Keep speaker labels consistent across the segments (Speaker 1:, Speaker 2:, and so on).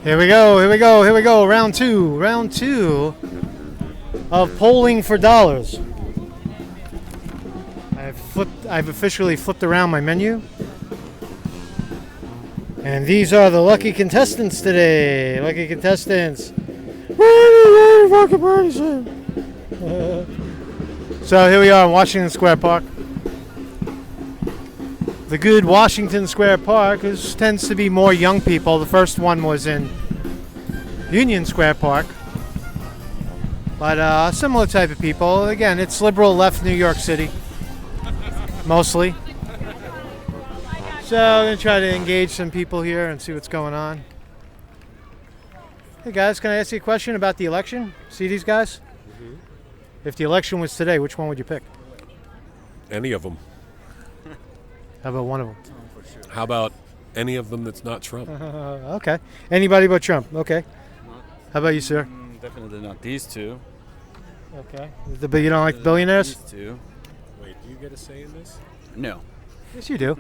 Speaker 1: Here we go, here we go, here we go. Round two of polling for dollars. I've officially flipped around my menu. And these are the lucky contestants today. Lucky contestants. So here we are in Washington Square Park. The good Washington Square Park tends to be more young people. The first one was in Union Square Park. But a similar type of people. Again, it's liberal left New York City. Mostly. So I'm going to try to engage some people here and see what's going on. Hey guys, can I ask you a question about the election? See these guys? Mm-hmm. If the election was today, which one would you pick?
Speaker 2: Any of them.
Speaker 1: How about one of them?
Speaker 2: How about any of them that's not Trump?
Speaker 1: Okay. Anybody but Trump. Okay. How about you, sir?
Speaker 3: Definitely not these two.
Speaker 1: Okay. You don't like billionaires?
Speaker 3: These two.
Speaker 2: Wait, do you get a say in this?
Speaker 3: No.
Speaker 1: Yes, you do.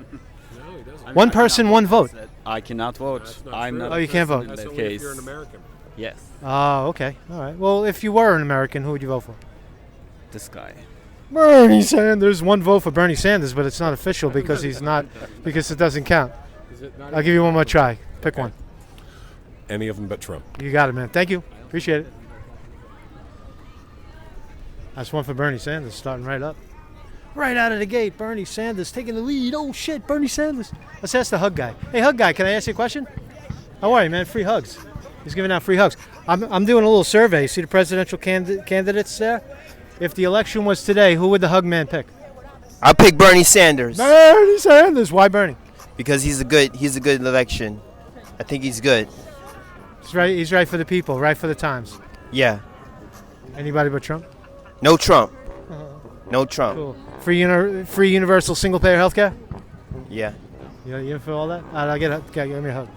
Speaker 2: No, he doesn't.
Speaker 1: One person, one vote.
Speaker 3: I cannot vote.
Speaker 2: That's not
Speaker 3: I'm
Speaker 2: true.
Speaker 3: not.
Speaker 1: Oh, you can't vote.
Speaker 3: In
Speaker 2: That's
Speaker 3: that
Speaker 2: only if
Speaker 3: case.
Speaker 2: you're an American.
Speaker 3: Yes.
Speaker 1: Oh, okay. All right. Well, if you were an American, who would you vote for?
Speaker 3: This guy.
Speaker 1: Bernie Sanders. One vote for Bernie Sanders, but it's not official because he's not, because it doesn't count.
Speaker 2: Is it not
Speaker 1: I'll give you one more try. Pick
Speaker 2: Okay.
Speaker 1: one.
Speaker 2: Any of them but Trump.
Speaker 1: You got it, man. Thank you. Appreciate it. That's one for Bernie Sanders, starting right up. Right out of the gate, Bernie Sanders taking the lead. Oh, shit, Bernie Sanders. Let's ask the hug guy. Hey, hug guy, can I ask you a question? How are you, man? Free hugs. He's giving out free hugs. I'm doing a little survey. See the presidential candidates there? If the election was today, who would the hug man pick?
Speaker 4: I'll pick Bernie Sanders
Speaker 1: Bernie Sanders. Why Bernie?
Speaker 4: because he's a good election. I think he's good.
Speaker 1: He's right for the people, right for the times.
Speaker 4: Yeah.
Speaker 1: Anybody but Trump?
Speaker 4: No Trump. No Trump.
Speaker 1: Cool. Free universal single payer health care?
Speaker 4: Yeah.
Speaker 1: You feel all that? Give me a hug.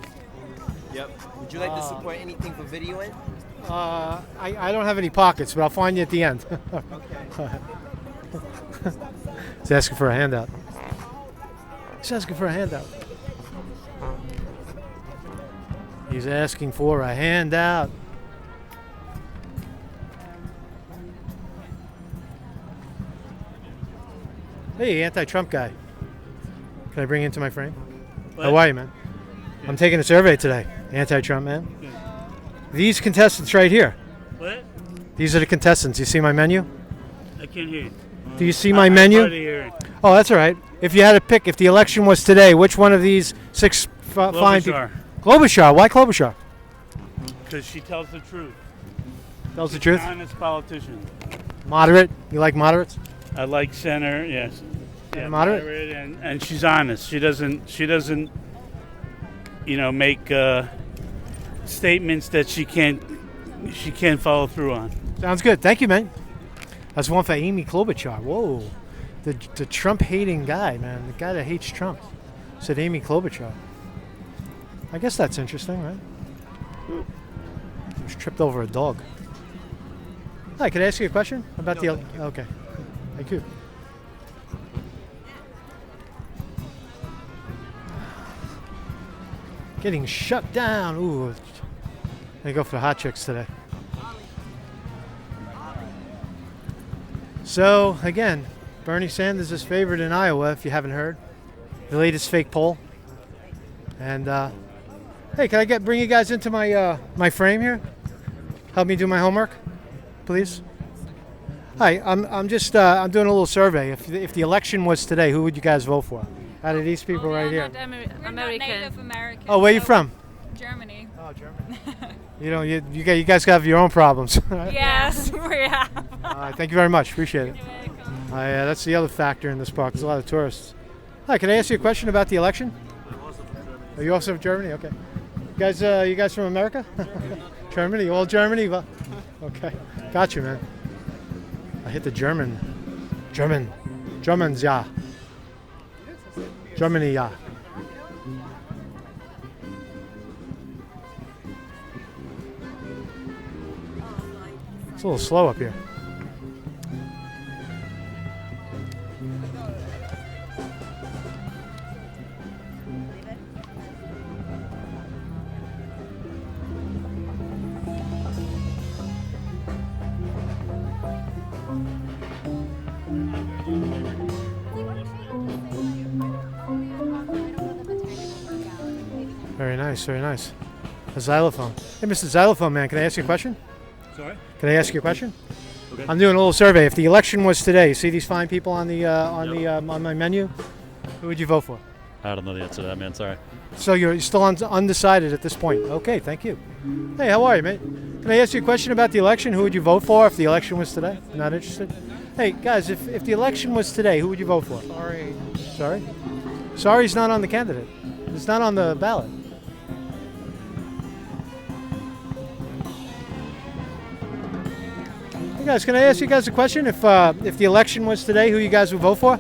Speaker 4: Yep. Would you like to support anything for videoing?
Speaker 1: I don't have any pockets, but I'll find you at the end.
Speaker 4: Okay.
Speaker 1: He's asking for a handout. He's asking for a handout. He's asking for a handout. Hey, anti-Trump guy. Can I bring you into my frame?
Speaker 5: What?
Speaker 1: How are you, man? I'm taking a survey today. Anti-Trump, man.
Speaker 5: Good.
Speaker 1: These contestants right here.
Speaker 5: What?
Speaker 1: These are the contestants. You see my menu?
Speaker 5: I can't hear you.
Speaker 1: Do you see my menu?
Speaker 5: I'm hard of hearing.
Speaker 1: Oh, that's all right. If you had to pick, if the election was today, which one of these six fine people?
Speaker 5: Klobuchar,
Speaker 1: Klobuchar. Why Klobuchar?
Speaker 5: because she tells the truth.
Speaker 1: Tells the truth.
Speaker 5: Honest politician.
Speaker 1: Moderate. You like moderates?
Speaker 5: I like center. Yes. Yeah,
Speaker 1: moderate?
Speaker 5: and she's honest. She doesn't. Make statements that she can't follow through on.
Speaker 1: Sounds good. Thank you, man. That's one for Amy Klobuchar. Whoa. The Trump-hating guy, man. The guy that hates Trump. Said Amy Klobuchar. I guess that's interesting, right? Just tripped over a dog. Hi, can I ask you a question about the... Okay. Thank you. Getting shut down. Ooh. I go for the hot chicks today. So, again, Bernie Sanders is favored in Iowa, if you haven't heard. The latest fake poll. And, hey, can I bring you guys into my my frame here? Help me do my homework, please. Hi, I'm just I'm doing a little survey. If the election was today, who would you guys vote for? Out of these people right here.
Speaker 6: We're not Native American.
Speaker 1: Oh, where are you from?
Speaker 6: Germany.
Speaker 1: Oh, Germany. You guys have your own problems. Right?
Speaker 6: Yes, we have.
Speaker 1: All right, thank you very much. Appreciate it. That's the other factor in this park. There's a lot of tourists. Hi, can I ask you a question about the election? Are you also from Germany? Okay. You guys from America? Germany? All Germany? Well, okay. Got you, man. I hit the Germans, yeah. Germany, yeah. It's a little slow up here. Very nice, very nice. A xylophone. Hey, Mr. Xylophone Man, can I ask you a question?
Speaker 5: Sorry?
Speaker 1: Can I ask you a question?
Speaker 5: Okay.
Speaker 1: I'm doing a little survey. If the election was today, you see these fine people on the on my menu? Who would you vote for?
Speaker 7: I don't know the answer to that, man. Sorry.
Speaker 1: So you're still undecided at this point. Okay, thank you. Hey, how are you, mate? Can I ask you a question about the election? Who would you vote for if the election was today? Not interested? Hey, guys, if the election was today, who would you vote for?
Speaker 8: Sorry.
Speaker 1: Sorry? Sorry's not on the candidate. It's not on the ballot. Hey, guys, can I ask you guys a question? If the election was today, who you guys would vote for?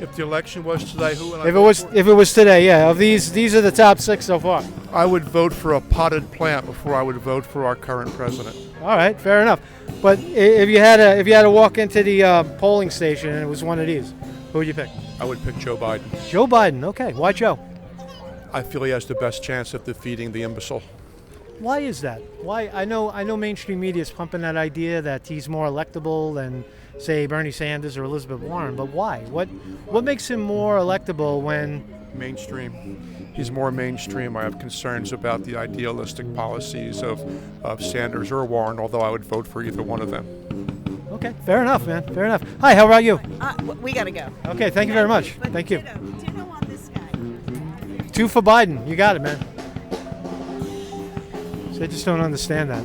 Speaker 9: If the election was today, who would I
Speaker 1: If
Speaker 9: vote for?
Speaker 1: it was today, yeah. Of these are the top 6 so far.
Speaker 9: I would vote for a potted plant before I would vote for our current president.
Speaker 1: All right, fair enough. But if you had to walk into the polling station and it was one of these, who would you pick?
Speaker 9: I would pick Joe Biden.
Speaker 1: Joe Biden. Okay, why Joe?
Speaker 9: I feel he has the best chance of defeating the imbecile.
Speaker 1: Why is that? Why? I know mainstream media is pumping that idea that he's more electable than, say, Bernie Sanders or Elizabeth Warren. But why? What makes him more electable when?
Speaker 9: Mainstream. He's more mainstream. I have concerns about the idealistic policies of Sanders or Warren, although I would vote for either one of them.
Speaker 1: Okay, fair enough, man. Fair enough. Hi, how about you?
Speaker 8: We gotta go.
Speaker 1: Okay, thank you very much.
Speaker 8: But
Speaker 1: Thank you.
Speaker 8: Ditto on this guy.
Speaker 1: 2 for Biden. You got it, man. So I just don't understand that.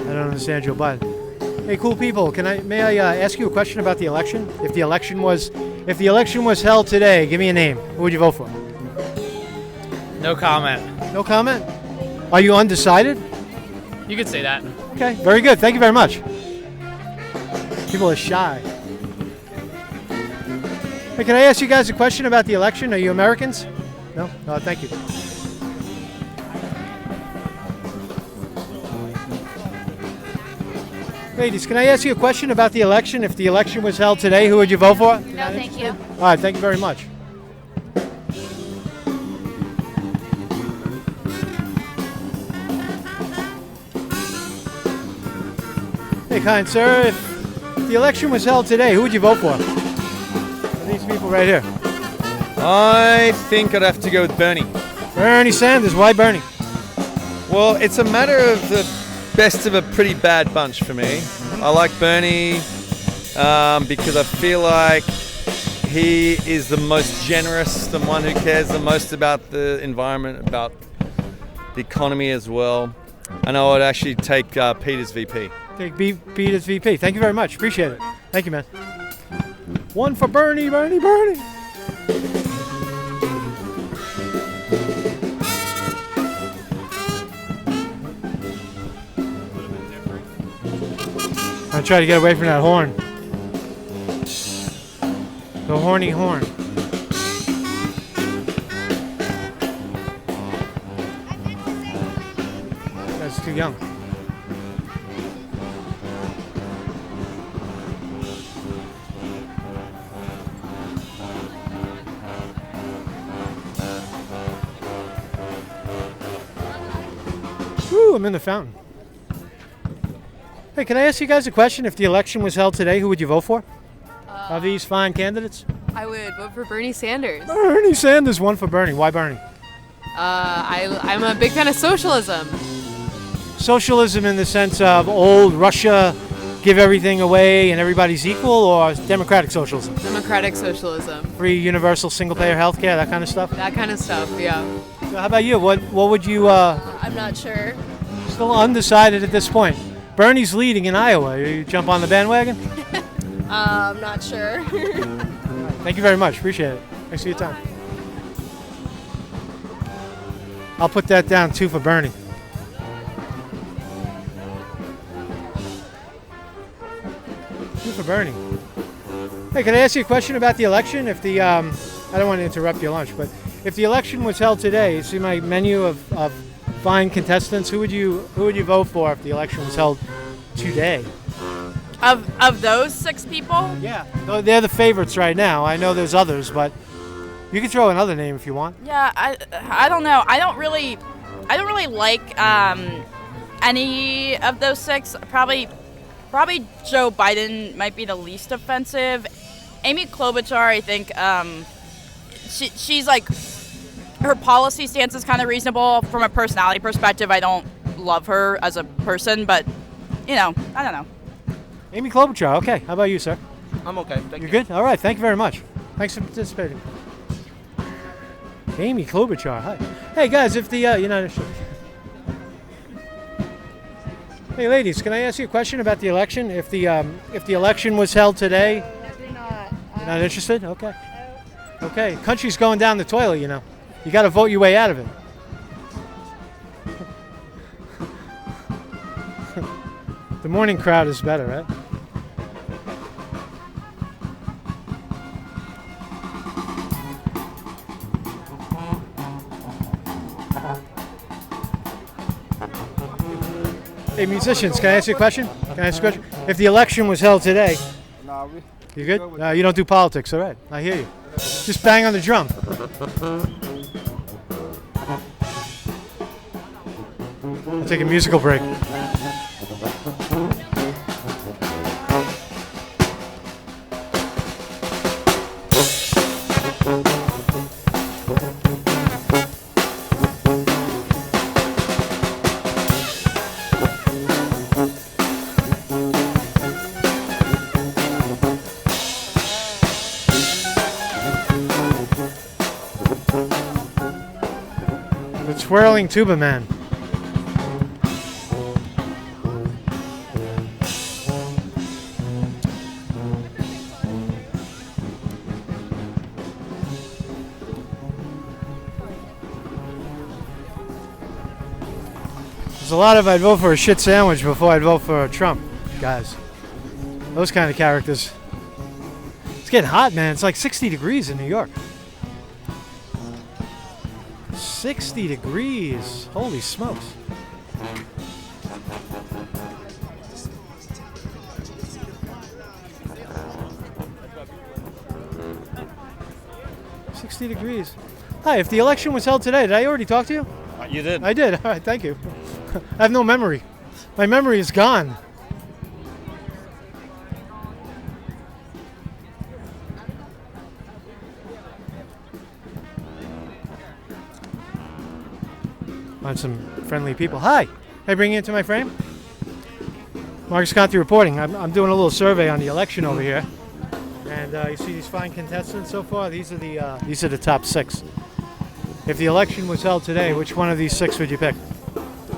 Speaker 1: I don't understand Joe Biden. Hey, cool people. May I ask you a question about the election? If the election was held today, give me a name. Who would you vote for?
Speaker 10: No comment.
Speaker 1: No comment? Are you undecided?
Speaker 10: You could say that.
Speaker 1: Okay, very good. Thank you very much. People are shy. Hey, can I ask you guys a question about the election? Are you Americans? No? No, thank you. Ladies, can I ask you a question about the election? If the election was held today, who would you vote for?
Speaker 6: No, thank you.
Speaker 1: All right, thank you very much. Hey, kind sir, if the election was held today, who would you vote for? These people right here.
Speaker 11: I think I'd have to go with Bernie.
Speaker 1: Bernie Sanders. Why Bernie?
Speaker 11: Well, it's a matter of the best of a pretty bad bunch for me. I like Bernie because I feel like he is the most generous, the one who cares the most about the environment, about the economy as well. And I would actually take Pete as VP.
Speaker 1: Take Pete as VP. Thank you very much. Appreciate it. Thank you, man. 1 for Bernie, Bernie, Bernie. I try to get away from that horn. The horny horn. That's too young. Woo, I'm in the fountain. Hey, can I ask you guys a question? If the election was held today, who would you vote for? Of these fine candidates?
Speaker 12: I would vote for Bernie Sanders.
Speaker 1: Bernie Sanders. 1 for Bernie. Why Bernie?
Speaker 12: I'm a big fan of socialism.
Speaker 1: Socialism in the sense of old Russia, give everything away and everybody's equal, or democratic socialism?
Speaker 12: Democratic socialism.
Speaker 1: Free, universal, single-payer healthcare, that kind of stuff?
Speaker 12: That kind of stuff, yeah.
Speaker 1: So how about you? What would you...
Speaker 12: I'm not sure.
Speaker 1: Still undecided at this point. Bernie's leading in Iowa. You jump on the bandwagon?
Speaker 12: I'm not sure.
Speaker 1: Thank you very much. Appreciate it. Thanks for your time. I'll put that down, 2 for Bernie. For Bernie. Hey, can I ask you a question about the election? If the I don't want to interrupt your lunch, but if the election was held today, you see my menu of fine contestants. Who would you vote for if the election was held today?
Speaker 13: Of those 6 people?
Speaker 1: Yeah, they're the favorites right now. I know there's others, but you can throw another name if you want.
Speaker 13: Yeah, I don't know. I don't really like any of those 6. Probably Joe Biden might be the least offensive. Amy Klobuchar, I think, she's like, her policy stance is kind of reasonable. From a personality perspective, I don't love her as a person, but, I don't know.
Speaker 1: Amy Klobuchar. Okay. How about you, sir?
Speaker 4: I'm okay. Thank
Speaker 1: You're good? All right. Thank you very much. Thanks for participating. Amy Klobuchar. Hi. Hey, guys, if the United States... Hey, ladies, can I ask you a question about the election? If the election was held today... You're not interested? Okay. Okay. Country's going down the toilet, You got to vote your way out of it. The morning crowd is better, right? Hey, musicians, can I ask you a question? If the election was held today, you good? You don't do politics, all right. I hear you. Just bang on the drum. I'll take a musical break. The Twirling Tuba Man. There's a lot of I'd vote for a shit sandwich before I'd vote for Trump, guys. Those kind of characters. It's getting hot, man. It's like 60 degrees in New York. 60 degrees. Holy smokes. $60. Hi, if the election was held today, did I already talk to you?
Speaker 3: You did.
Speaker 1: I did. All right, thank you. I have no memory. My memory is gone. Find some friendly people. Hi. Can I bring you into my frame? Marcus Conte reporting. I'm doing a little survey on the election over here. And you see these fine contestants so far? These are the top 6. If the election was held today, which one of these 6 would you pick?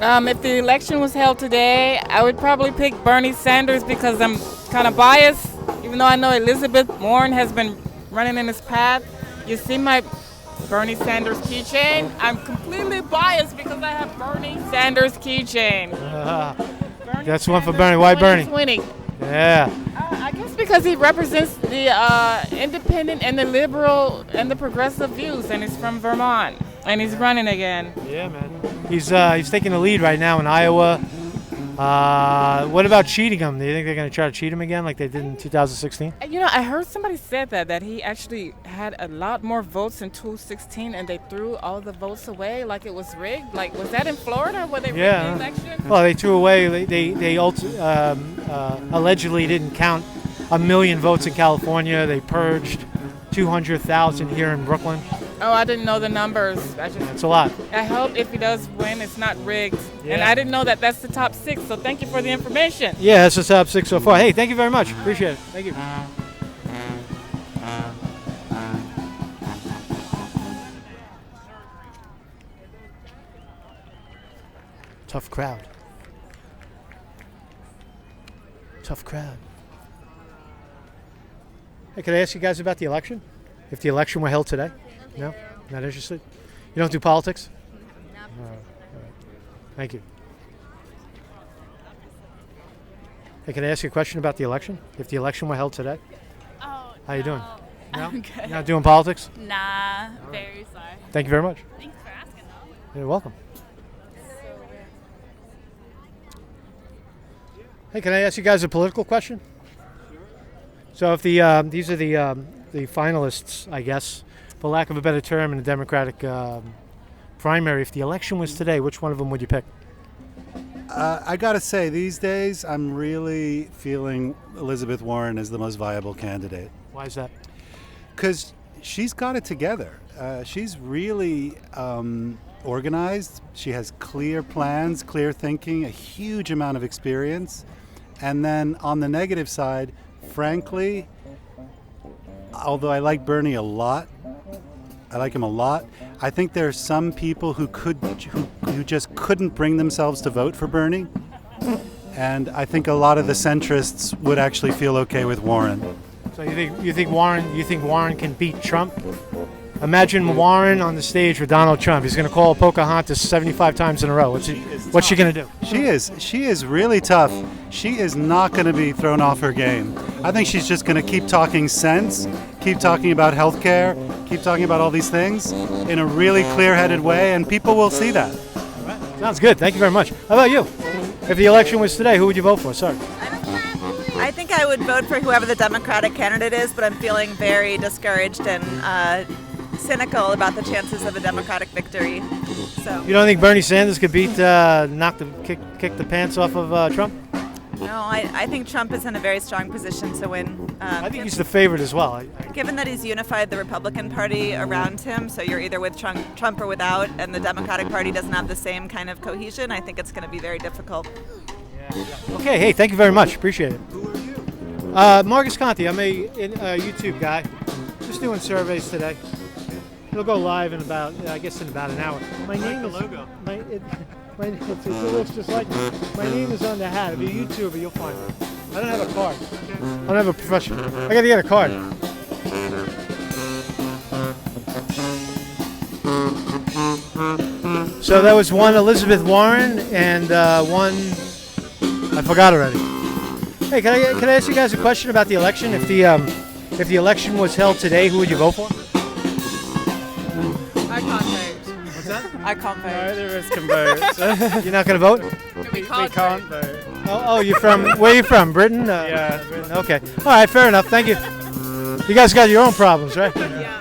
Speaker 14: If the election was held today, I would probably pick Bernie Sanders because I'm kind of biased. Even though I know Elizabeth Warren has been running in his path. You see my Bernie Sanders keychain? I'm completely biased because I have Bernie Sanders keychain.
Speaker 1: That's one for Bernie. Why Bernie?
Speaker 14: Winning.
Speaker 1: Yeah.
Speaker 14: I guess because he represents the independent and the liberal and the progressive views, and he's from Vermont, and he's running again.
Speaker 1: Yeah, man. He's taking the lead right now in Iowa. What about cheating him? Do you think they're going to try to cheat him again like they did in 2016?
Speaker 14: You know, I heard somebody said that he actually had a lot more votes in 2016 and they threw all the votes away like it was rigged. Like, was that in Florida where they rigged the election?
Speaker 1: Well, they threw away. They allegedly didn't count 1 million votes in California. They purged 200,000 here in Brooklyn.
Speaker 14: Oh, I didn't know the numbers.
Speaker 1: That's a lot.
Speaker 14: I hope if he does win, it's not rigged.
Speaker 1: Yeah.
Speaker 14: And I didn't know that that's the top 6, so thank you for the information.
Speaker 1: Yeah, that's the top 6 so far. Hey, thank you very much. Appreciate it. Thank you. Tough crowd. Tough crowd. Hey, can I ask you guys about the election? If the election were held today? No? Not interested? You don't do politics? No. All right. Thank you. Hey, can I ask you a question about the election? If the election were held today?
Speaker 6: Oh,
Speaker 1: How you doing? No?
Speaker 6: I'm good.
Speaker 1: You're not doing politics?
Speaker 6: Nah, very sorry.
Speaker 1: Thank you very much.
Speaker 6: Thanks for asking, though.
Speaker 1: You're welcome. Hey, can I ask you guys a political question? So if these are the finalists, I guess, for lack of a better term, in the Democratic primary. If the election was today, which one of them would you pick?
Speaker 15: I gotta say, these days, I'm really feeling Elizabeth Warren is the most viable candidate.
Speaker 1: Why is that?
Speaker 15: Because she's got it together. She's really organized. She has clear plans, clear thinking, a huge amount of experience. And then on the negative side, frankly, although I like Bernie a lot, I think there are some people who just couldn't bring themselves to vote for Bernie. And I think a lot of the centrists would actually feel okay with Warren.
Speaker 1: So you think Warren can beat Trump? Imagine Warren on the stage with Donald Trump. He's going to call Pocahontas 75 times in a row. What's she going to do?
Speaker 15: She is really tough. She is not going to be thrown off her game. I think she's just going to keep talking sense, keep talking about healthcare, keep talking about all these things in a really clear-headed way, and people will see that.
Speaker 1: Sounds good. Thank you very much. How about you? If the election was today, who would you vote for? Sorry.
Speaker 8: I think I would vote for whoever the Democratic candidate is, but I'm feeling very discouraged and cynical about the chances of a Democratic victory. So
Speaker 1: You don't think Bernie Sanders could beat, kick the pants off of Trump?
Speaker 8: no, I think Trump is in a very strong position to win.
Speaker 1: I think he's the favorite as well.
Speaker 8: Given that he's unified the Republican Party around him, so you're either with Trump or without, and the Democratic Party doesn't have the same kind of cohesion, I think it's going to be very difficult.
Speaker 1: Okay, hey, thank you very much. Appreciate it. Who are you? Marcus Conte. I'm a YouTube guy. Just doing surveys today. It'll go live in about an hour. My name is logo. It looks just like me. My name is on the hat. If you're a YouTuber, you'll find it. I don't have a card. I don't have a professional. I got to get a card. So that was one Elizabeth Warren and one I forgot already. Hey, can I ask you guys a question about the election? If the election was held today, who would you vote for?
Speaker 12: I can't vote.
Speaker 1: What's that?
Speaker 12: I can't vote.
Speaker 5: Neither of us can vote.
Speaker 1: You're not going to vote?
Speaker 12: We can't
Speaker 5: vote.
Speaker 1: Oh, you're from, where are you from? Britain?
Speaker 5: Yeah, Britain.
Speaker 1: Okay. All right, fair enough. Thank you. You guys got your own problems, right?
Speaker 12: Yeah.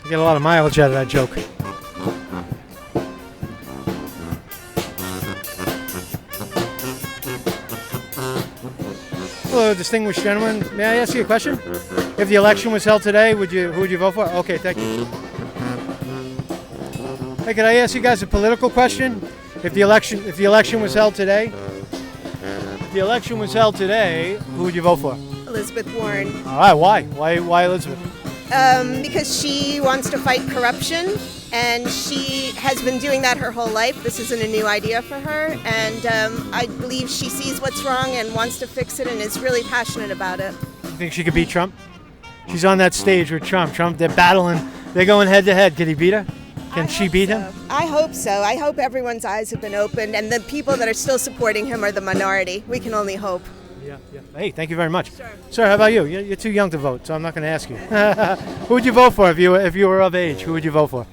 Speaker 1: I get a lot of mileage out of that joke. Hello, distinguished gentlemen. May I ask you a question? If the election was held today, who would you vote for? Okay, thank you. Hey, can I ask you guys a political question? If the election was held today, who would you vote for?
Speaker 16: Elizabeth Warren.
Speaker 1: All right, why? Why Elizabeth?
Speaker 16: Because she wants to fight corruption, and she has been doing that her whole life. This isn't a new idea for her, and I believe she sees what's wrong and wants to fix it and is really passionate about it.
Speaker 1: You think she could beat Trump? She's on that stage with Trump. They're battling. They're going head to head. Can he beat her? Can she beat him?
Speaker 16: I hope so. I hope everyone's eyes have been opened, and the people that are still supporting him are the minority. We can only hope.
Speaker 1: Yeah. Hey, thank you very much. Sure. Sir, how about you? You're too young to vote, so I'm not going to ask you. Who would you vote for if you were of age? Who would you vote for?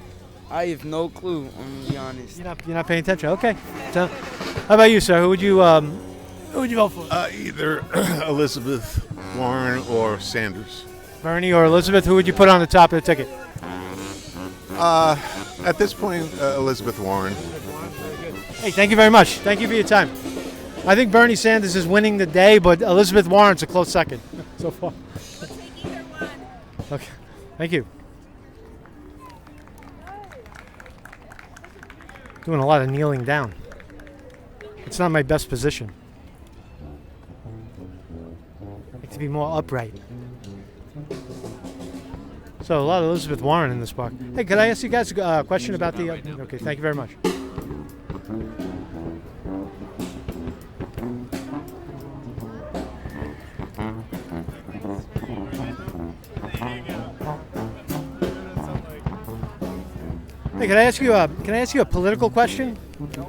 Speaker 17: I have no clue, I'm going to be honest.
Speaker 1: You're not paying attention? Okay. So, how about you, sir? Who would you vote for?
Speaker 18: Either Elizabeth Warren or Sanders.
Speaker 1: Bernie or Elizabeth? Who would you put on the top of the ticket?
Speaker 18: At this point, Elizabeth Warren.
Speaker 1: Hey, thank you very much. Thank you for your time. I think Bernie Sanders is winning the day, but Elizabeth Warren's a close second so far.
Speaker 6: We'll take either one.
Speaker 1: Okay. Thank you. Doing a lot of kneeling down. It's not my best position. I like to be more upright. So a lot of Elizabeth Warren in this park. Hey, could I ask you guys a question about the... okay, thank you very much. Hey, can I ask you a political question?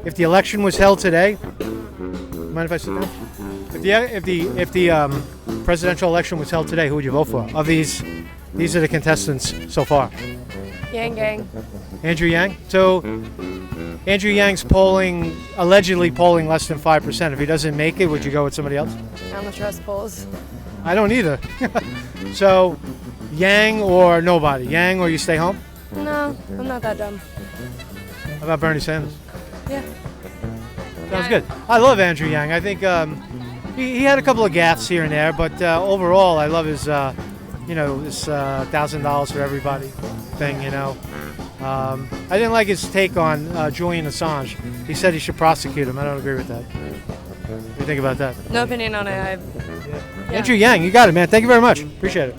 Speaker 1: If the election was held today, mind if I sit down? If the presidential election was held today, who would you vote for? Of these are the contestants so far.
Speaker 12: Yang.
Speaker 1: Andrew Yang. So Andrew Yang's allegedly polling less than 5%. If he doesn't make it, would you go with somebody else?
Speaker 12: I don't trust polls.
Speaker 1: I don't either. So Yang or nobody? Yang or you stay home?
Speaker 12: No, I'm not that dumb.
Speaker 1: How about Bernie Sanders?
Speaker 12: Yeah.
Speaker 1: Sounds good. I love Andrew Yang. I think He had a couple of gaffes here and there, but overall, I love his, this $1,000 for everybody thing. I didn't like his take on Julian Assange. He said he should prosecute him. I don't agree with that. What do you think about that?
Speaker 19: No opinion on it.
Speaker 1: Andrew Yang, you got it, man. Thank you very much. Appreciate it.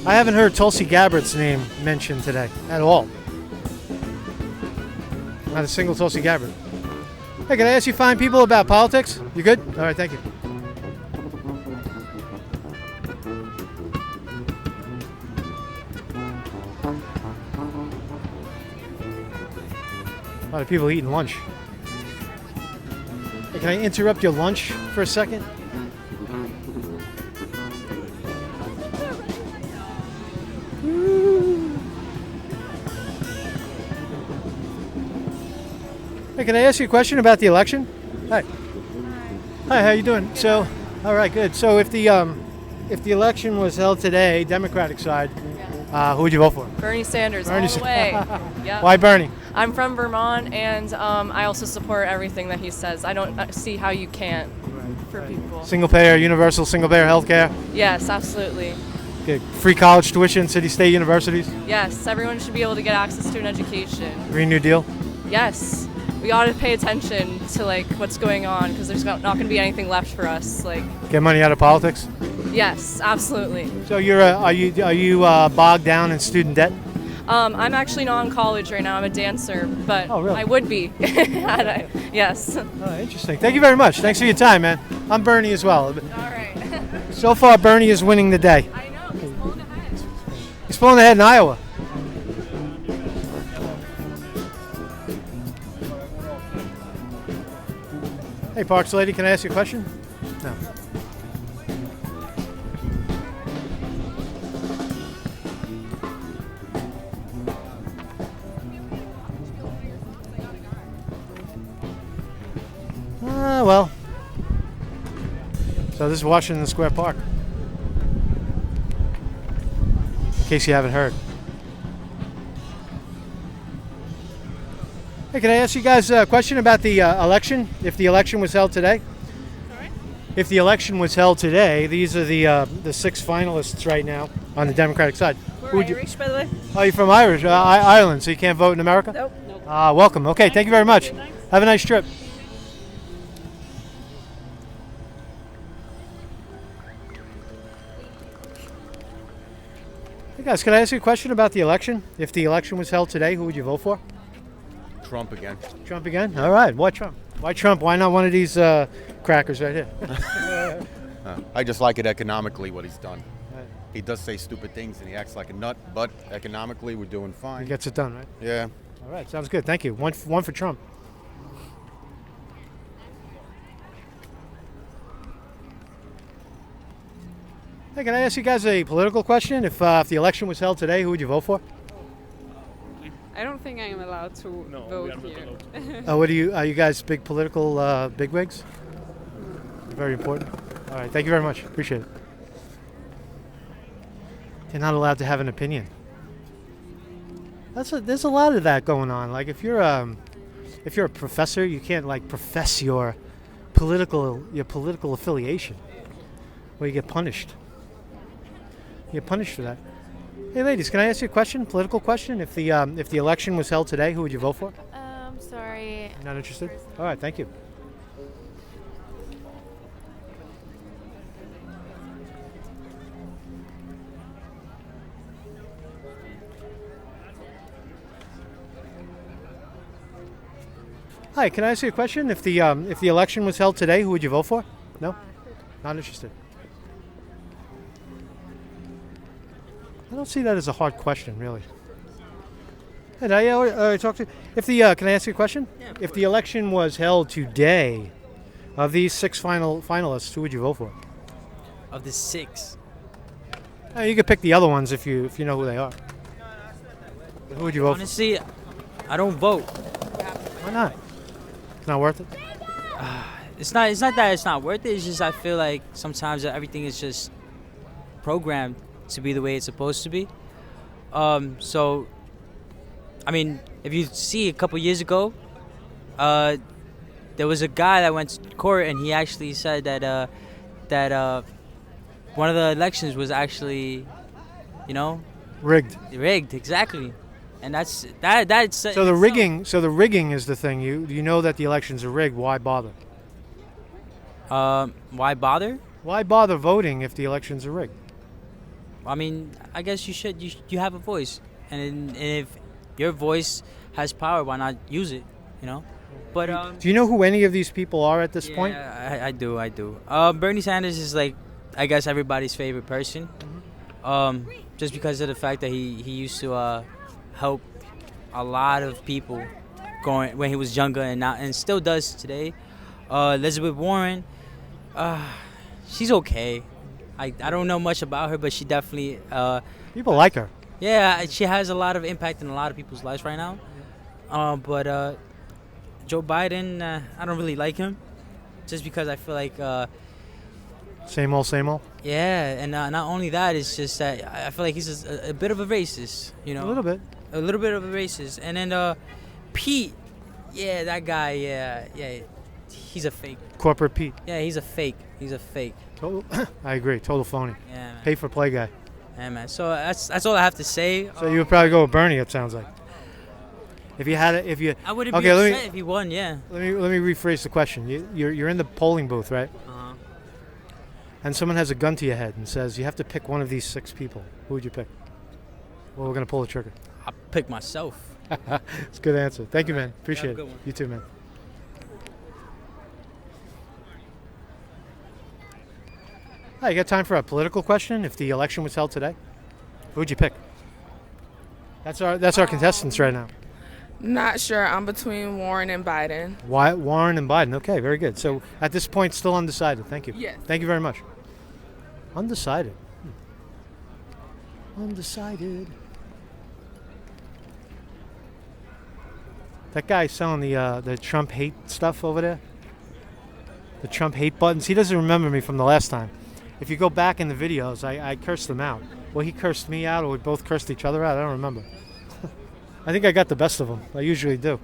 Speaker 1: I haven't heard Tulsi Gabbard's name mentioned today at all. Not a single Tulsi Gabbard. Hey, can I ask you fine people about politics? You good? All right, thank you. A lot of people eating lunch. Hey, can I interrupt your lunch for a second? Hey, can I ask you a question about the election? Hi. Hi, how you doing? So, all right, good. So if the election was held today, Democratic side, who would you vote for?
Speaker 19: Bernie Sanders,
Speaker 1: Bernie
Speaker 19: all the way. Yep.
Speaker 1: Why Bernie?
Speaker 19: I'm from Vermont, and I also support everything that he says. I don't see how you can't for people.
Speaker 1: Single payer, universal single payer health care.
Speaker 19: Yes, absolutely.
Speaker 1: Okay. Free college tuition, city state universities.
Speaker 19: Yes, everyone should be able to get access to an education.
Speaker 1: Green New Deal.
Speaker 19: Yes, we ought to pay attention to what's going on because there's not going to be anything left for us.
Speaker 1: Get money out of politics.
Speaker 19: Yes, absolutely.
Speaker 1: So are you bogged down in student debt?
Speaker 19: I'm actually not in college right now. I'm a dancer, but I would be. Yes.
Speaker 1: Oh, interesting. Thank you very much. Thanks for your time, man. I'm Bernie as well.
Speaker 19: All right.
Speaker 1: So far, Bernie is winning the day.
Speaker 19: I know. He's pulling ahead.
Speaker 1: He's pulling ahead in Iowa. Hey, Parks lady, can I ask you a question? No. Well. So this is Washington Square Park. In case you haven't heard. Hey, can I ask you guys a question about the election? If the election was held today? Sorry? If the election was held today, these are the 6 finalists right now on the Democratic side.
Speaker 20: We're Irish, by the way.
Speaker 1: Oh, you're from Ireland, so you can't vote in America?
Speaker 20: Nope.
Speaker 1: Welcome. Okay, thank you very much. Have a nice trip. Hey guys, can I ask you a question about the election? If the election was held today, who would you vote for?
Speaker 21: Trump again.
Speaker 1: Trump again? All right. Why Trump? Why Trump? Why not one of these crackers right here?
Speaker 21: I just like it economically, what he's done. He does say stupid things and he acts like a nut, but economically we're doing fine.
Speaker 1: He gets it done, right?
Speaker 21: Yeah.
Speaker 1: All right. Sounds good. Thank you. One for Trump. Hey, can I ask you guys a political question? If the election was held today, who would you vote for?
Speaker 12: I don't think I am allowed to vote here.
Speaker 1: Are you guys big political bigwigs? Very important. All right, thank you very much. Appreciate it. You're not allowed to have an opinion. There's a lot of that going on. Like if you're a professor, you can't profess your political affiliation, or you get punished. You get punished for that. Hey, ladies, can I ask you a question? Political question? If the election was held today, who would you vote for?
Speaker 6: Sorry.
Speaker 1: Not interested? All right, thank you. Hi, can I ask you a question? If the election was held today, who would you vote for? No? Not interested. I don't see that as a hard question, really. Hey, did I talk to? Can I ask you a question? Yeah, if the election was held today, of these 6 finalists, who would you vote for?
Speaker 22: Of the 6,
Speaker 1: You could pick the other ones if you know who they are. Who would you vote
Speaker 22: honestly, I don't vote.
Speaker 1: Why not? It's not worth it.
Speaker 22: It's not that it's not worth it. It's just I feel like sometimes everything is just programmed to be the way it's supposed to be. So, I mean, if you see a couple years ago, there was a guy that went to court, and he actually said that one of the elections was actually, rigged, exactly. And that's
Speaker 1: So the rigging. So the rigging is the thing. You know that the elections are rigged. Why bother?
Speaker 22: Why bother?
Speaker 1: Why bother voting if the elections are rigged?
Speaker 22: I mean, I guess you have a voice, and if your voice has power, why not use it? But
Speaker 1: do you know who any of these people are at this point?
Speaker 22: I do. Bernie Sanders is like, I guess, everybody's favorite person. Just because of the fact that he used to help a lot of people when he was younger and still does today. Elizabeth Warren, she's okay. I don't know much about her, but she definitely
Speaker 1: people like her.
Speaker 22: Yeah, she has a lot of impact in a lot of people's lives right now. But Joe Biden, I don't really like him, just because I feel like
Speaker 1: same old.
Speaker 22: Yeah, and not only that, it's just that I feel like he's just a bit of a racist.
Speaker 1: A little bit
Speaker 22: of a racist. And then Pete, yeah, that guy, yeah, he's a fake.
Speaker 1: Corporate Pete.
Speaker 22: Yeah, he's a fake.
Speaker 1: Total, I agree. Total phony.
Speaker 22: Yeah, man.
Speaker 1: Pay for play guy.
Speaker 22: Yeah, man. So that's all I have to say.
Speaker 1: So you would probably go with Bernie. It sounds like. If you had it,
Speaker 22: I wouldn't be upset if he won. Yeah.
Speaker 1: Let me rephrase the question. You're in the polling booth, right? And someone has a gun to your head and says you have to pick one of these 6 people. Who would you pick? Well, we're gonna pull the trigger.
Speaker 22: I'll pick myself.
Speaker 1: It's a good answer. Thank you, man. Appreciate it. You too, man. Hi, you got time for a political question? If the election was held today, who would you pick? That's our contestants right now.
Speaker 2: Not sure. I'm between Warren and Biden.
Speaker 1: Why Warren and Biden? Okay, very good. So at this point, still undecided. Thank you.
Speaker 2: Yes.
Speaker 1: Thank you very much. Undecided. Undecided. That guy selling the Trump hate stuff over there. The Trump hate buttons. He doesn't remember me from the last time. If you go back in the videos, I cursed him out. Well, he cursed me out, or we both cursed each other out. I don't remember. I think I got the best of him. I usually do.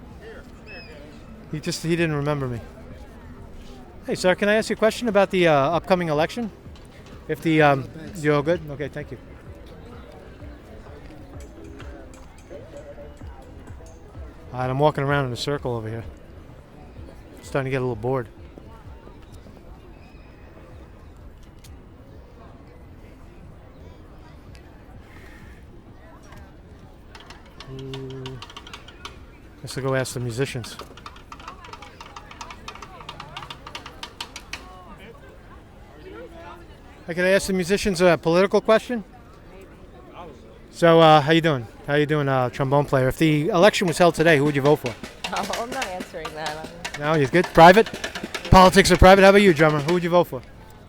Speaker 1: He didn't remember me. Hey, sir, can I ask you a question about the upcoming election? If the you're all good? Okay, thank you. All right, I'm walking around in a circle over here. Starting to get a little bored. Let's go ask the musicians. Hey, can I ask the musicians a political question? So, how you doing? How you doing, trombone player? If the election was held today, who would you vote for?
Speaker 20: Oh, I'm not answering that.
Speaker 1: No, you're good. Private? Politics are private. How about you, drummer? Who would you vote for?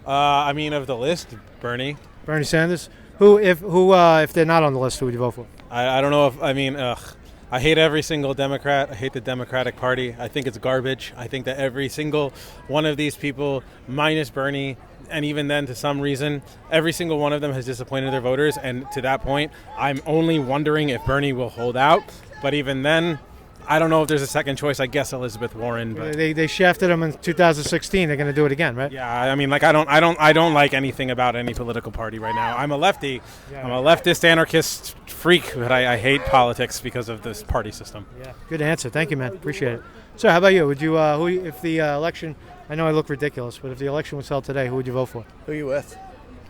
Speaker 23: Of the list, Bernie.
Speaker 1: Bernie Sanders. If they're not on the list, who would you vote for?
Speaker 23: I don't know if I hate every single Democrat. I hate the Democratic Party. I think it's garbage. I think that every single one of these people, minus Bernie, and even then, to some reason, every single one of them has disappointed their voters. And to that point, I'm only wondering if Bernie will hold out. But even then, I don't know if there's a second choice. I guess Elizabeth Warren. But
Speaker 1: they shafted him in 2016. They're going to do it again, right?
Speaker 23: Yeah, I mean, I don't like anything about any political party right now. I'm a lefty. I'm a leftist anarchist freak, but I hate politics because of this party system.
Speaker 1: Yeah, good answer. Thank you, man. Appreciate it. So, how about you? Would you if the election? I know I look ridiculous, but if the election was held today, who would you vote for?
Speaker 24: Who are you with?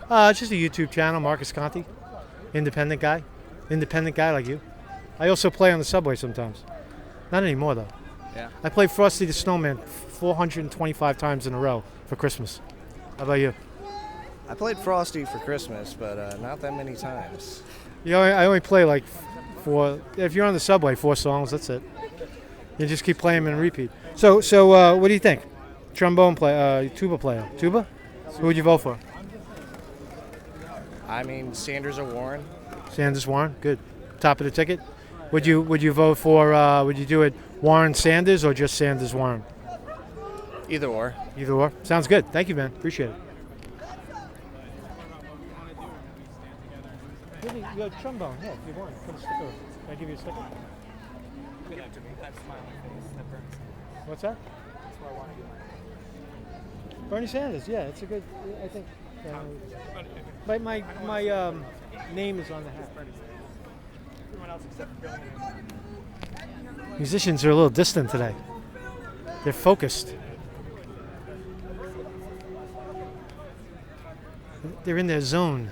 Speaker 1: It's just a YouTube channel, Marcus Conte, independent guy like you. I also play on the subway sometimes. Not anymore, though.
Speaker 24: Yeah.
Speaker 1: I played Frosty the Snowman 425 times in a row for Christmas. How about you?
Speaker 24: I played Frosty for Christmas, but not that many times.
Speaker 1: I only play like 4. If you're on the subway, 4 songs. That's it. You just keep playing them and repeat. So what do you think? Trombone player, tuba player. Tuba? Who would you vote for?
Speaker 24: I mean, Sanders or Warren.
Speaker 1: Sanders, Warren. Good. Top of the ticket. Would you vote for? Would you do it Warren Sanders or just Sanders Warren?
Speaker 24: Either or.
Speaker 1: Either or. Sounds good. Thank you, man. Appreciate it. You got trombone. Yeah, if you want, put a sticker. Can I give you a sticker?
Speaker 10: Give that to me. That smile on my face. That burns.
Speaker 1: What's that? Bernie Sanders, yeah, it's a good. I think. My name is on the hat. Musicians are a little distant today. They're focused. They're in their zone.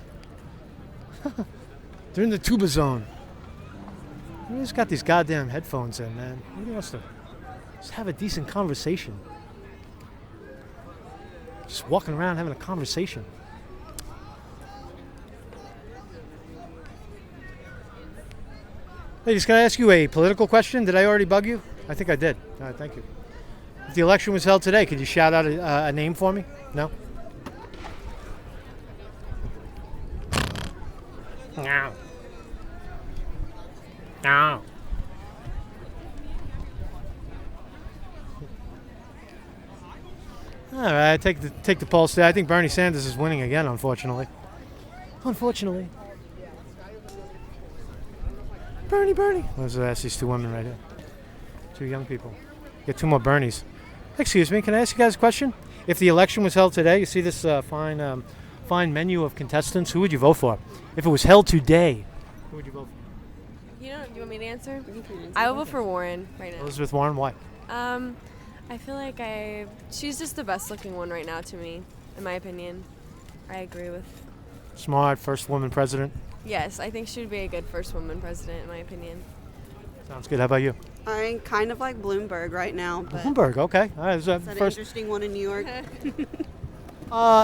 Speaker 1: They're in the tuba zone. You just got these goddamn headphones in, man. Nobody wants to just have a decent conversation. Just walking around having a conversation. Ladies, can I ask you a political question? Did I already bug you? I think I did. All right, thank you. If the election was held today, could you shout out a name for me? No? No. No. All right, take the pulse there. I think Bernie Sanders is winning again, unfortunately. Unfortunately. Bernie. Let's ask these two women right here. Two young people. Get two more Bernies. Excuse me, can I ask you guys a question? If the election was held today, you see this fine menu of contestants, who would you vote for? If it was held today, who would you vote for?
Speaker 7: You want me to answer? I would vote for Warren right now.
Speaker 1: Elizabeth Warren, why?
Speaker 7: I feel like she's just the best looking one right now to me, in my opinion. I agree with.
Speaker 1: Smart, first woman president.
Speaker 7: Yes, I think she would be a good first woman president, in my opinion.
Speaker 1: Sounds good. How about you?
Speaker 9: I kind of like Bloomberg right now. But
Speaker 1: Bloomberg, okay. All right,
Speaker 9: is that
Speaker 1: first...
Speaker 9: an interesting one in New York?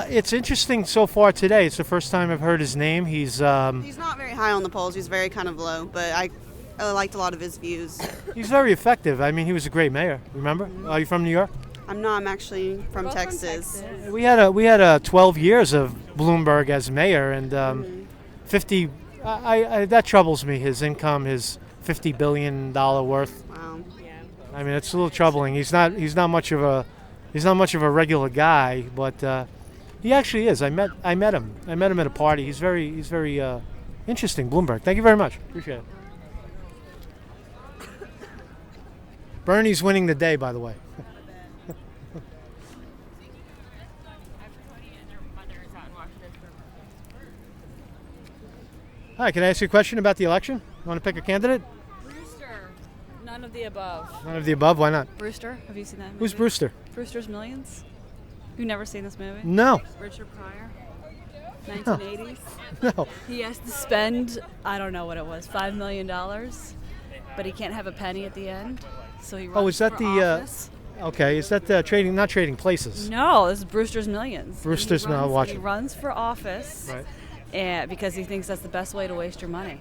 Speaker 1: It's interesting so far today. It's the first time I've heard his name. He's
Speaker 9: not very high on the polls. He's very kind of low, but I liked a lot of his views.
Speaker 1: He's very effective. I mean, he was a great mayor. Remember?
Speaker 9: Mm-hmm.
Speaker 1: Are you from New York?
Speaker 9: I'm not. I'm actually from Texas.
Speaker 1: We had 12 years of Bloomberg as mayor, and 50. That troubles me. His income, his $50 billion worth.
Speaker 9: Wow.
Speaker 1: I mean, it's a little troubling. He's not much of a regular guy, but he actually is. I met him. I met him at a party. He's very interesting. Bloomberg. Thank you very much. Appreciate it. Bernie's winning the day, by the way. Hi, can I ask you a question about the election? You want to pick a candidate?
Speaker 11: Brewster. None of the above.
Speaker 1: None of the above? Why not?
Speaker 11: Brewster. Have you seen that movie?
Speaker 1: Who's Brewster?
Speaker 11: Brewster's Millions. You've never seen this movie?
Speaker 1: No.
Speaker 11: Richard Pryor. 1980s.
Speaker 1: No.
Speaker 11: He has to spend, I don't know what it was, $5 million, but he can't have a penny at the end, so he runs
Speaker 1: Oh, is that
Speaker 11: for
Speaker 1: the?
Speaker 11: office.
Speaker 1: Okay, is that trading? Not Trading Places.
Speaker 11: No, this is Brewster's Millions.
Speaker 1: Brewster's Millions. Watch
Speaker 11: He
Speaker 1: it.
Speaker 11: runs for office.
Speaker 1: Right.
Speaker 11: Because he thinks that's the best way to waste your money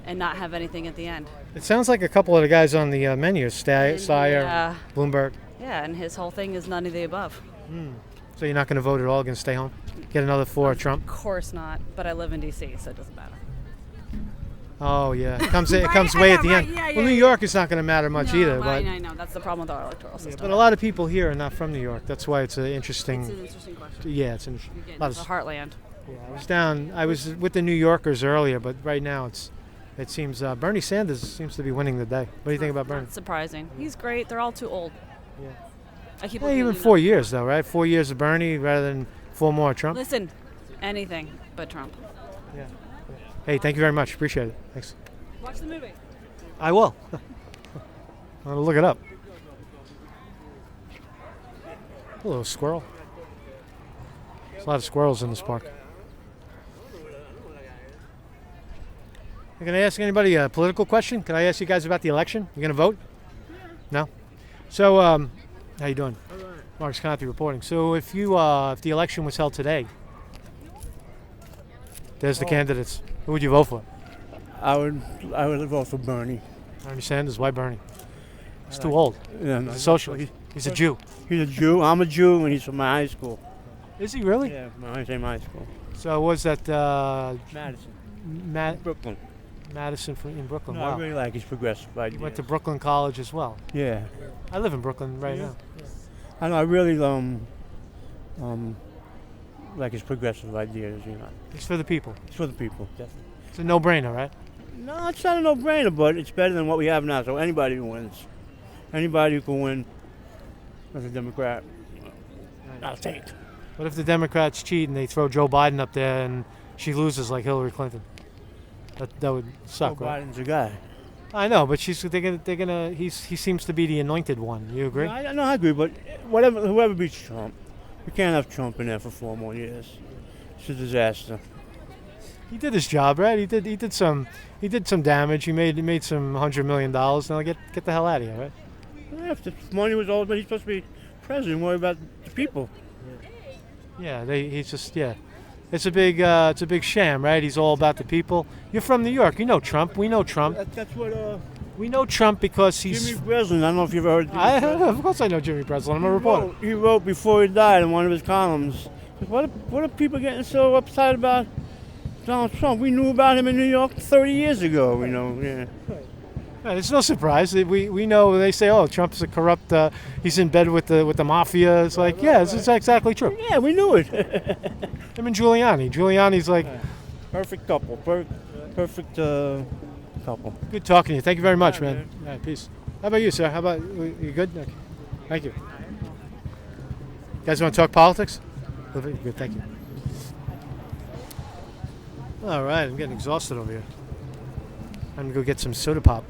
Speaker 11: and not have anything at the end.
Speaker 1: It sounds like a couple of the guys on the menu, Steyer, Bloomberg.
Speaker 11: Yeah, and his whole thing is none of the above.
Speaker 1: So you're not going to vote at all? Going to stay home? Get another for Trump?
Speaker 11: Of course not, but I live in D.C., so it doesn't matter.
Speaker 1: Oh, yeah. It comes way at the end. Well, New York is not going to matter much either.
Speaker 11: Right,
Speaker 1: But
Speaker 11: I know. That's the problem with our electoral system.
Speaker 1: but a lot of people here are not from New York. That's why it's an interesting...
Speaker 11: It's an interesting question.
Speaker 1: Yeah, it's an interesting...
Speaker 11: It's the heartland.
Speaker 1: Yeah, I was with the New Yorkers earlier, but right now it seems Bernie Sanders seems to be winning the day. What do you think about Bernie?
Speaker 11: Not surprising. He's great. They're all too old.
Speaker 1: Yeah.
Speaker 11: I keep
Speaker 1: Even 4 years though, right? 4 years of Bernie rather than 4 more of Trump.
Speaker 11: Listen, anything but Trump.
Speaker 1: Yeah. Hey, thank you very much. Appreciate it. Thanks.
Speaker 11: Watch the movie.
Speaker 1: I will. I'm gonna look it up. Hello, squirrel. There's a lot of squirrels in this park. Can I ask anybody a political question? Can I ask you guys about the election? You gonna vote? No. So, how you doing? Mark Conte reporting. So, if the election was held today, there's the candidates. Who would you vote for?
Speaker 13: I would vote for Bernie.
Speaker 1: Bernie Sanders. Why Bernie? He's too old.
Speaker 13: Yeah,
Speaker 1: he's a socialist. He's a Jew.
Speaker 13: He's a Jew. I'm a Jew, and he's from my high school.
Speaker 1: Is he really?
Speaker 13: Yeah, my same high school.
Speaker 1: So was that
Speaker 13: Madison? Brooklyn.
Speaker 1: Madison in Brooklyn.
Speaker 13: No,
Speaker 1: Wow.
Speaker 13: I really like his progressive ideas.
Speaker 1: You went to Brooklyn College as well.
Speaker 13: Yeah.
Speaker 1: I live in Brooklyn right now.
Speaker 13: I know. I really like his progressive ideas. You know.
Speaker 1: It's for the people.
Speaker 13: It's for the people. Definitely.
Speaker 1: It's a no-brainer, right?
Speaker 13: No, it's not a no-brainer, but it's better than what we have now. So anybody who wins, anybody who can win as a Democrat, I'll take.
Speaker 1: What if the Democrats cheat and they throw Joe Biden up there and she loses like Hillary Clinton? That would suck,
Speaker 13: Joe
Speaker 1: right?
Speaker 13: Biden's a guy.
Speaker 1: I know, but they're gonna. He seems to be the anointed one. You agree?
Speaker 13: I agree, but whoever beats Trump, we can't have Trump in there for 4 more years. It's a disaster.
Speaker 1: He did his job, right? He did some damage. He made some $100 million. Now get the hell out of here, right?
Speaker 13: Yeah, if the money was all, but he's supposed to be president. Worry about the people.
Speaker 1: Yeah, he's just It's a big sham, right? He's all about the people. You're from New York. You know Trump. We know Trump.
Speaker 13: That's what.
Speaker 1: We know Trump because he's.
Speaker 13: Jimmy Breslin. I don't know if you've ever heard.
Speaker 1: Of course, I know Jimmy Breslin. I'm a reporter.
Speaker 13: He wrote before he died in one of his columns. What are people getting so upset about Donald Trump? We knew about him in New York 30 years ago. You know. Yeah.
Speaker 1: It's no surprise. We know they say, oh, Trump's a corrupt. He's in bed with the mafia. It's like, yeah, it's exactly true.
Speaker 13: Yeah, we knew it.
Speaker 1: Him and Giuliani. Giuliani's like
Speaker 13: perfect couple. Perfect couple.
Speaker 1: Good talking to you. Thank you very much, man. All right, peace. How about you, sir? How about you? Good. Okay. Thank you. Guys, want to talk politics? Good. Thank you. All right, I'm getting exhausted over here. I'm gonna go get some soda pop.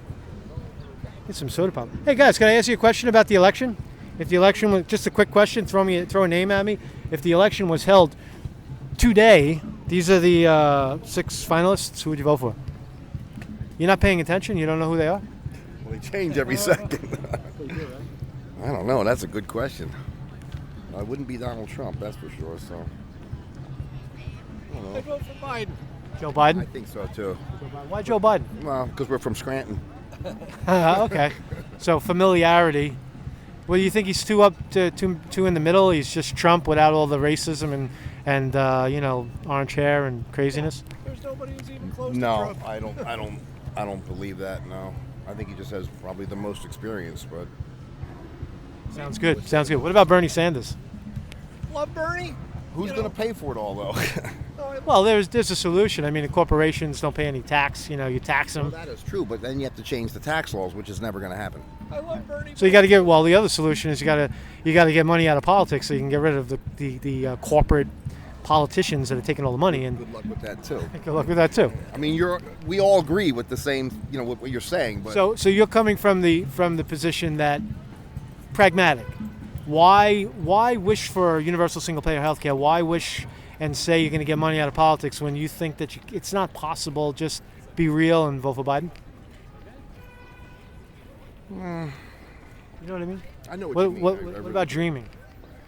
Speaker 1: Hey guys, can I ask you a question about the election? If the election was just a quick question, throw a name at me. If the election was held today, these are the 6 finalists. Who would you vote for? You're not paying attention. You don't know who they are.
Speaker 3: Well, they change every second. I don't know. That's a good question. I wouldn't be Donald Trump, that's for sure. So. I don't know.
Speaker 1: I'd vote for Biden. Joe Biden?
Speaker 3: I think so too.
Speaker 1: Why Joe Biden?
Speaker 3: Well, because we're from Scranton.
Speaker 1: Okay. So familiarity. Well, do you think he's too in the middle? He's just Trump without all the racism and orange hair and craziness.
Speaker 24: There's nobody who's even close to
Speaker 3: No,
Speaker 24: Trump.
Speaker 3: I don't believe that. No, I think he just has probably the most experience. But
Speaker 1: sounds good. What about Bernie Sanders?
Speaker 24: Love Bernie.
Speaker 3: Who's going to pay for it all, though?
Speaker 1: Well, there's a solution. I mean, the corporations don't pay any tax. You tax them.
Speaker 3: Well, that is true, but then you have to change the tax laws, which is never going to happen.
Speaker 24: I love Bernie.
Speaker 1: So you got to get. Well, the other solution is you got to get money out of politics, so you can get rid of the corporate politicians that are taking all the money. And
Speaker 3: good luck with that too.
Speaker 1: Good luck with that too.
Speaker 3: I mean, we all agree with the same, what you're saying. But
Speaker 1: so you're coming from the position that pragmatic. Why wish for universal single-payer health care? Why wish and say you're going to get money out of politics when you think that it's not possible? Just be real and vote for Biden? You know what I mean?
Speaker 3: I know what you mean.
Speaker 1: What about dreaming?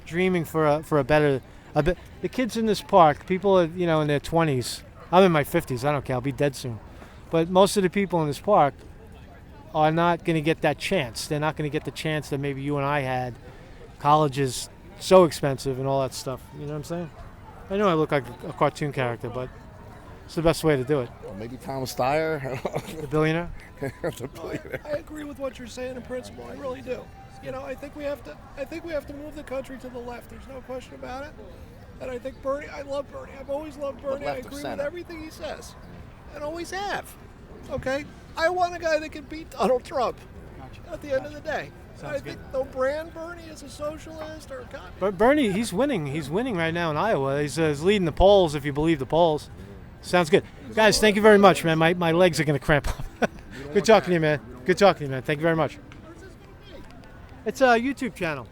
Speaker 1: Dreaming for a better... The kids in this park, people are, in their 20s. I'm in my 50s. I don't care. I'll be dead soon. But most of the people in this park are not going to get that chance. They're not going to get the chance that maybe you and I had. College is so expensive and all that stuff. You know what I'm saying? I know I look like a cartoon character, but it's the best way to do it.
Speaker 3: Well, maybe Thomas Steyer.
Speaker 1: The billionaire?
Speaker 3: The billionaire.
Speaker 24: I agree with what you're saying in principle. I really do. I think we have to move the country to the left. There's no question about it. And I think Bernie. I love Bernie. I've always loved Bernie. I agree with everything he says, and always have. Okay. I want a guy that can beat Donald Trump. At the end of the day. I think they'll brand Bernie as a socialist or a communist.
Speaker 1: But Bernie, he's winning. He's winning right now in Iowa. He's leading the polls, if you believe the polls. Sounds good. Guys, thank you very much, man. My legs are going to cramp up. Good talking to you, man. Good talking to you, man. Thank you very much. It's a YouTube channel.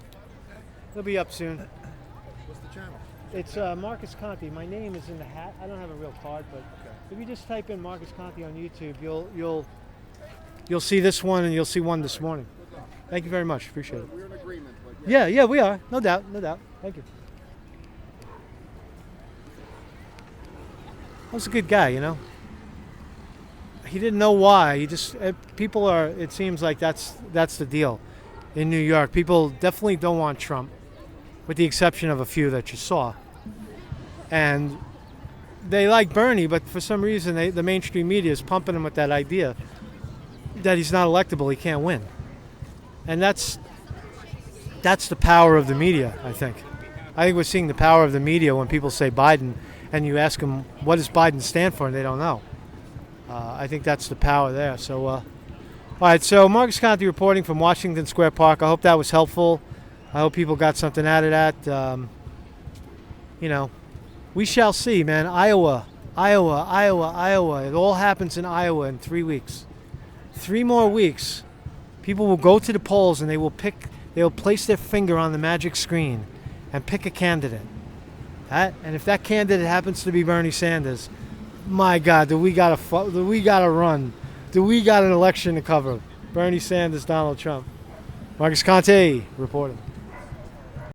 Speaker 1: It'll be up soon.
Speaker 3: What's the channel?
Speaker 1: It's Marcus Conte. My name is in the hat. I don't have a real card, but if you just type in Marcus Conte on YouTube, you'll see this one and you'll see one this morning. Thank you very much. Appreciate it.
Speaker 3: We're in agreement. But
Speaker 1: yeah, we are. No doubt. Thank you. He was a good guy, He didn't know why. He just people are. It seems like that's the deal in New York. People definitely don't want Trump, with the exception of a few that you saw. And they like Bernie, but for some reason the mainstream media is pumping him with that idea that he's not electable, he can't win. And that's the power of the media, I think. I think we're seeing the power of the media when people say Biden and you ask them, what does Biden stand for? And they don't know. I think that's the power there. So, all right, so Marcus Conte reporting from Washington Square Park. I hope that was helpful. I hope people got something out of that. You know, we shall see, man. Iowa. It all happens in Iowa in 3 weeks. 3 more weeks. People will go to the polls and they will place their finger on the magic screen and pick a candidate. And if that candidate happens to be Bernie Sanders, my God, do we got run? Do we got an election to cover? Bernie Sanders, Donald Trump. Marcus Conte reporting.